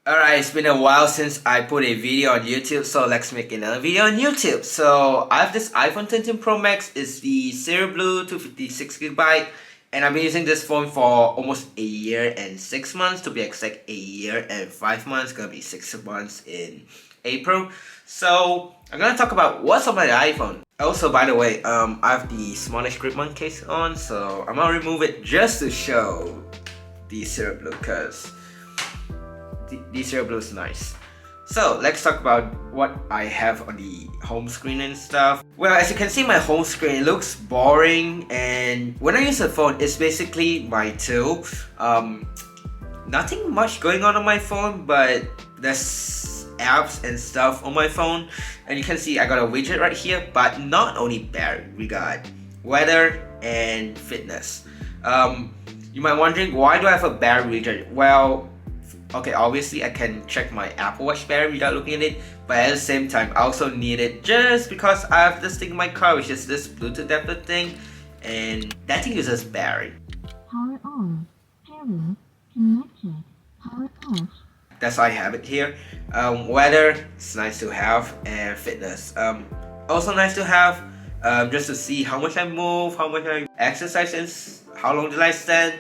Alright, it's been a while since I put a video on YouTube, so let's make another video on YouTube. So I have this iPhone 13 Pro Max. It's the Serial Blue 256GB, and I've been using this phone for almost a year and 6 months. To be exact, a year and 5 months. Gonna be 6 months in April. So I'm gonna talk about what's on my iPhone. Also, by the way, I have the smallest grip on case on, so I'm gonna remove it just to show the Serial Blue, because the Serial Blue is nice. So let's talk about what I have on the home screen and stuff. Well, as you can see, my home screen looks boring, and when I use the phone, it's basically my tool. Nothing much going on my phone, but there's apps and stuff on my phone, and you can see I got a widget right here. But not only battery, we got weather and fitness. You might wondering, why do I have a battery widget? Well, okay, obviously I can check my Apple Watch battery without looking at it, but at the same time I also need it just because I have this thing in my car, which is this Bluetooth adapter thing, and that thing uses battery. Power on. Battery connected. Power off. That's why I have it here. Weather, it's nice to have, and fitness. Also nice to have, just to see how much I move, how much I exercise, and how long did I stand.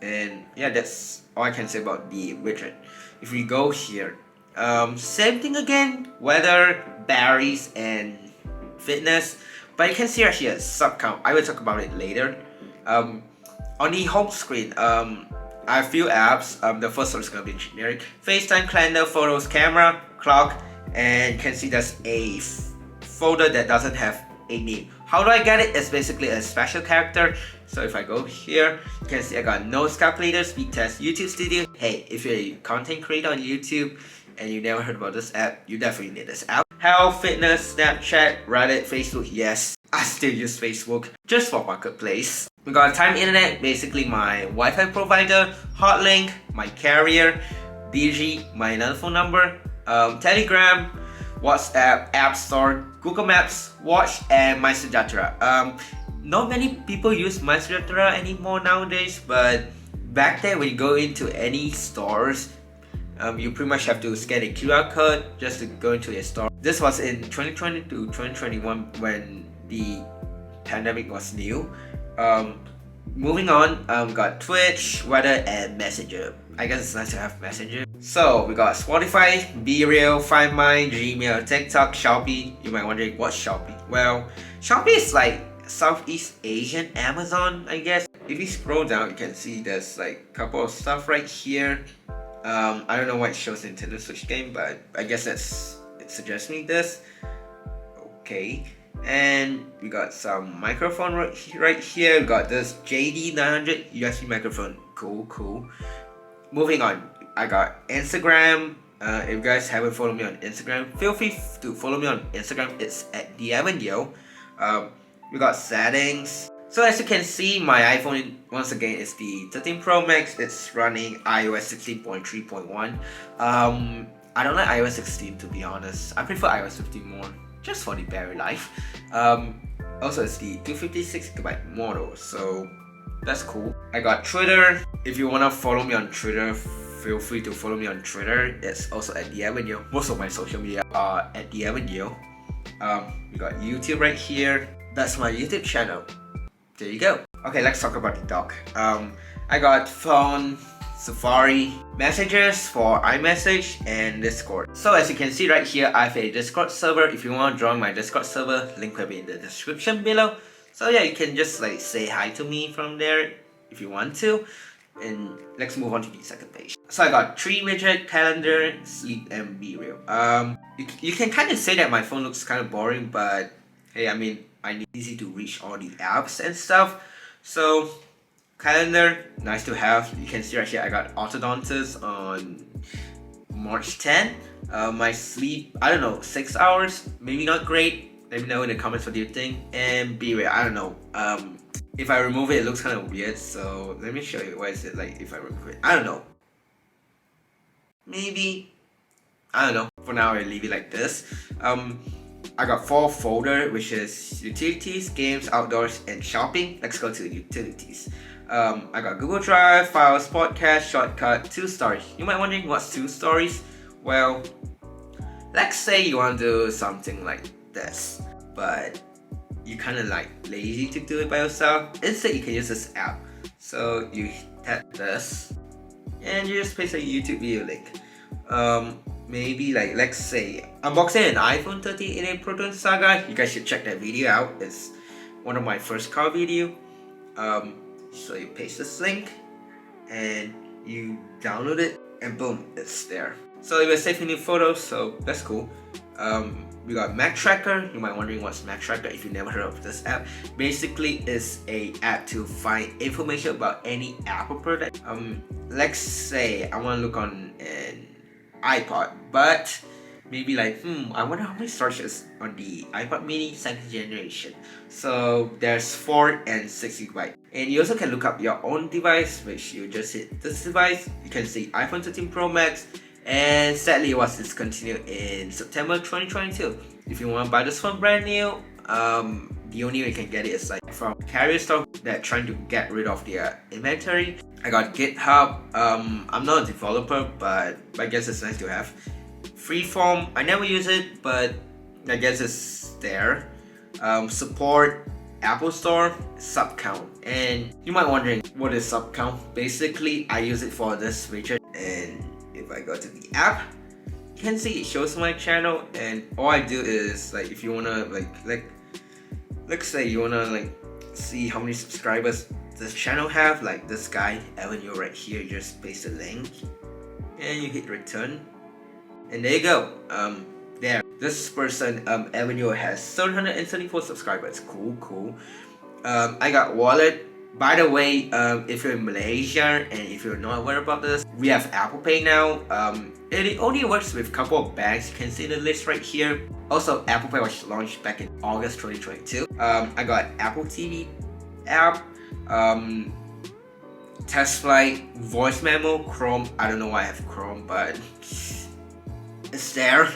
And yeah, that's all I can say about the widget. If we go here, same thing again, weather, batteries, and fitness. But you can see right here, sub count. I will talk about it later. On the home screen, I have a few apps. The first one is gonna be generic: FaceTime, calendar, photos, camera, clock, and you can see there's a folder that doesn't have a name. How do I get it? It's basically a special character. So if I go here, you can see I got notes, calculator, speed test, YouTube Studio. Hey, if you're a content creator on YouTube and you never heard about this app, you definitely need this app. Health, fitness, Snapchat, Reddit, Facebook. Yes, I still use Facebook just for marketplace. We got time internet, basically my Wi-Fi provider, Hotlink, my carrier, DG, my another phone number, Telegram, WhatsApp, App Store, Google Maps, Watch, and My Sujatra. Not many people use My Sujatra anymore nowadays, but back then when you go into any stores, you pretty much have to scan a QR code just to go into a store. This was in 2020 to 2021 when the pandemic was new. Moving on, got Twitch, weather, and Messenger. I guess it's nice to have Messenger. So we got Spotify, BeReal, Find My, Gmail, TikTok, Shopee. You might wonder what's Shopee. Well, Shopee is like Southeast Asian Amazon, I guess. If you scroll down, you can see there's like a couple of stuff right here. I don't know why it shows Nintendo Switch game, but I guess it suggests me this. Okay. And we got some microphone right here. We got this JD900 USB microphone. Cool. Moving on, I got Instagram. If you guys haven't followed me on Instagram, feel free to follow me on Instagram. It's at Yeoh. We got settings. So as you can see, my iPhone once again is the 13 Pro Max. It's running iOS 16.3.1. I don't like iOS 16 to be honest. I prefer iOS 15 more, just for the battery life. Also, it's the 256GB model, so that's cool. I got Twitter. If you wanna follow me on Twitter, feel free to follow me on Twitter. It's also at Yeoh. Most of my social media are at Yeoh. We got YouTube right here. That's my YouTube channel. There you go. Okay, let's talk about the dock. I got phone, Safari, messages for iMessage, and Discord. So as you can see right here, I have a Discord server. If you want to join my Discord server, link will be in the description below. So yeah, you can just like say hi to me from there if you want to. And let's move on to the second page. So I got 3 widget, calendar, sleep, and BeReal. You can kind of say that my phone looks kind of boring, but hey, I mean, I need easy to reach all the apps and stuff. So calendar, nice to have. You can see right here I got orthodontist on March 10. My sleep, I don't know, 6 hours, maybe not great. Let me know in the comments what you think. And BeReal, I don't know. If I remove it, it looks kind of weird. So let me show you. What is it like if I remove it? I don't know. Maybe, I don't know. For now, I leave it like this. I got 4 folder, which is utilities, games, outdoors, and shopping. Let's go to utilities. I got Google Drive, Files, Podcast, Shortcut, 2 stories. You might wondering what's 2 stories? Well, let's say you want to do something like this, but you kind of like lazy to do it by yourself. Instead, you can use this app. So you tap this, and you just paste a YouTube video link. Maybe like let's say unboxing an iPhone 13 in a Proton Saga. You guys should check that video out. It's one of my first car video. So you paste this link and you download it, and boom, it's there. So it will save new photos, so that's cool. We got Mac Tracker. You might wondering what's Mac Tracker if you never heard of this app. Basically, it's a app to find information about any Apple product. Let's say I want to look on an iPod, but maybe like, I wonder how many storage on the iPod mini 2nd generation. So there's 4 and 6 GB. And you also can look up your own device, which you just hit this device. You can see iPhone 13 Pro Max, and sadly it was discontinued in September 2022. If you want to buy this phone brand new, the only way you can get it is like from carrier store that trying to get rid of their inventory. I got GitHub. I'm not a developer, but I guess it's nice to have. Freeform, I never use it, but I guess it's there. Support Apple Store, sub count. And you might wondering what is sub count. Basically, I use it for this widget, and if I go to the app, you can see it shows my channel, and all I do is like if you wanna like let's say you wanna like see how many subscribers this channel have, like this guy Avenue right here, you just paste a link and you hit return, and there you go. There, this person Avenue has 734 subscribers. Cool. I got wallet. By the way, if you're in Malaysia and if you're not aware about this, we have Apple Pay now. It only works with a couple of banks. You can see the list right here. Also, Apple Pay was launched back in August 2022. I got Apple TV app, test flight, voice memo, Chrome. I don't know why I have Chrome, but it's there.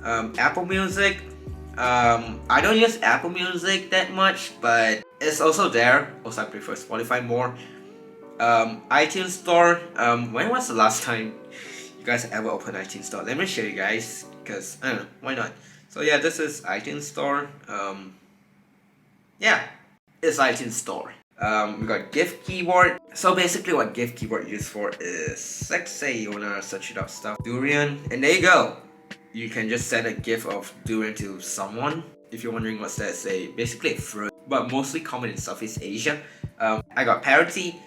Apple Music. I don't use Apple Music that much, but it's also there. Also, I prefer Spotify more. iTunes Store. When was the last time you guys ever opened iTunes Store? Let me show you guys, because I don't know, why not? So yeah, this is iTunes Store. Yeah, it's iTunes Store. We got GIF keyboard. So basically what GIF keyboard used for is, let's say you wanna search it up stuff, durian, and there you go. You can just send a GIF of durian to someone. If you're wondering what's that, it's basically a fruit, but mostly common in Southeast Asia. I got Parity.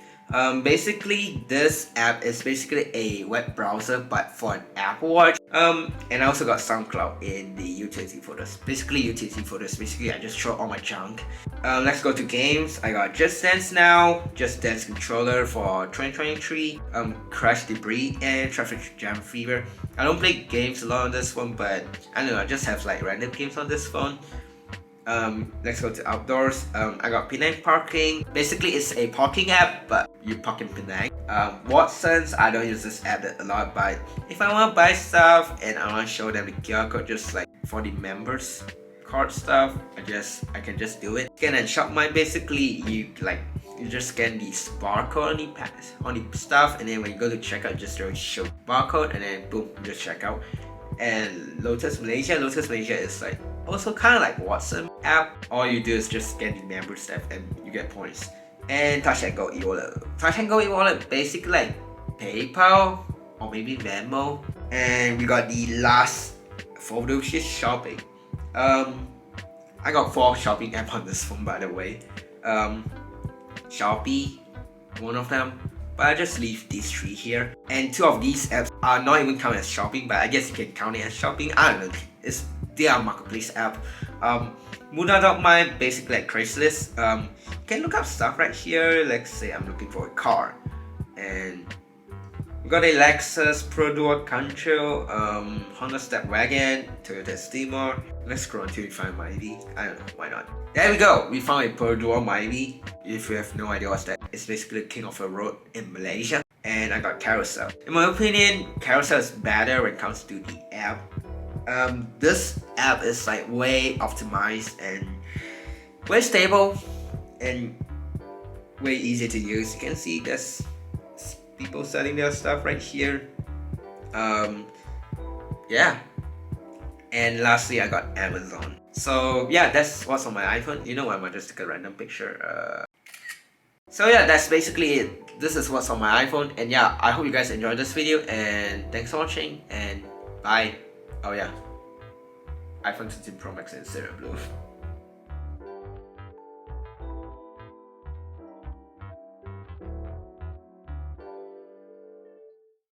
Basically this app is basically a web browser but for an Apple Watch. And I also got SoundCloud in the utility folders. Basically I just throw all my junk. Let's go to games. I got Just Dance now, Just Dance controller for 2023, Crash Debris, and Traffic Jam Fever. I don't play games a lot on this one, but I don't know, I just have like random games on this phone. Let's go to outdoors. I got Penang Parking. Basically it's a parking app, but you park in Penang. Watsons, I don't use this app a lot, but if I want to buy stuff and I want to show them the QR code, just like for the members card stuff, I can just do it. Scan and shop mine. Basically you just scan the barcode on the stuff, and then when you go to checkout, just show barcode, and then boom, you just check out. And Lotus Malaysia is like also kind of like Watson app. All you do is just scan the member stuff and you get points. And Touch and Go e-wallet. Touch and Go e-wallet basically like PayPal or maybe Venmo. And we got the last photo, which is shopping. I got 4 shopping apps on this phone, by the way. Shopee, one of them. But I just leave these 3 here. And 2 of these apps are not even counted as shopping, but I guess you can count it as shopping. I don't know. They are marketplace app. Muda.my, basically like Craigslist. You can look up stuff right here. Let's say I'm looking for a car. And we got a Lexus, Pro Duo Control, Honda Stepwagon, Toyota Steamer. Let's scroll until we find Myvi. I don't know, why not? There we go, we found a Pro Duo Myvi. If you have no idea what's that, it's basically the king of the road in Malaysia. And I got Carousel. In my opinion, Carousel is better when it comes to the app. This app is like way optimized and way stable, and way easier to use. You can see there's people selling their stuff right here. Yeah. And lastly, I got Amazon. So yeah, that's what's on my iPhone. You know, I might just take a random picture. So yeah, that's basically it. This is what's on my iPhone. And yeah, I hope you guys enjoyed this video. And thanks for watching. And bye. Oh yeah, iPhone 16 Pro Max in Stereo Blue.